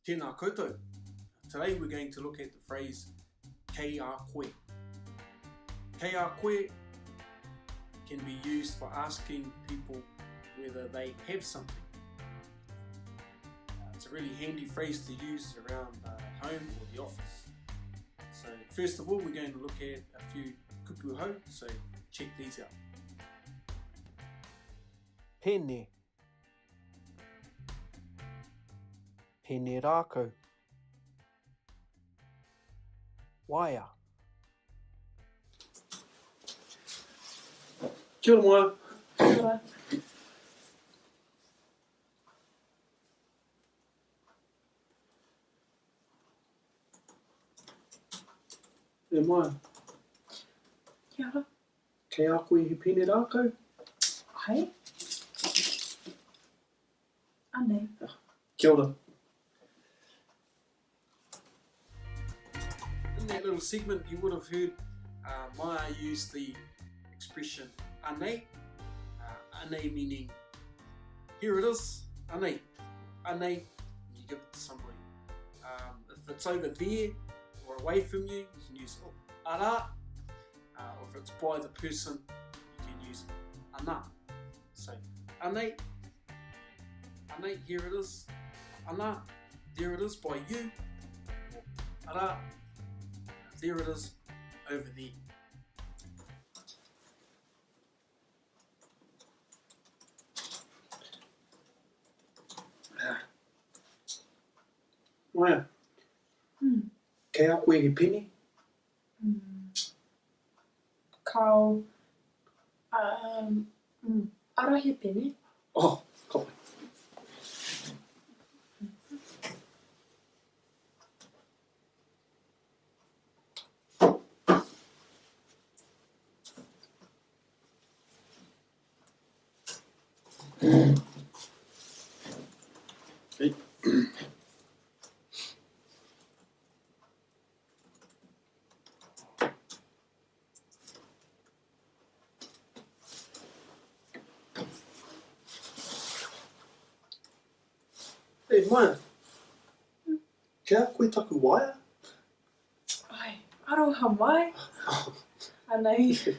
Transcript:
Tēnā koutou. Today we're going to look at the phrase kei a koe. Kei a koe can be used for asking people whether they have something. It's a really handy phrase to use around home or the office. So first of all, we're going to look at a few kupu hau, so check these out. Pene. Pene rākau. Waia. Kia ora moa. Kia ora. E mai, Kia ora. kei a koe he pene rākau? Ai. Anei. Kia ora. In that little segment you would have heard Maya use the expression anei. Anei meaning here it is, anei. Anei, you give it to somebody. If it's over there or away from you, you can use ara. Or if it's by the person, you can use ana. So anei, anei, here it is. Ana, there it is by you. Or ara, there it is over there. Maia, kei a koe he pene? Kau. Ara he pene. Oh, kopai. Hey. Hey, Maia, kei a koe taku waia? Ai. Aroha mai. Anei.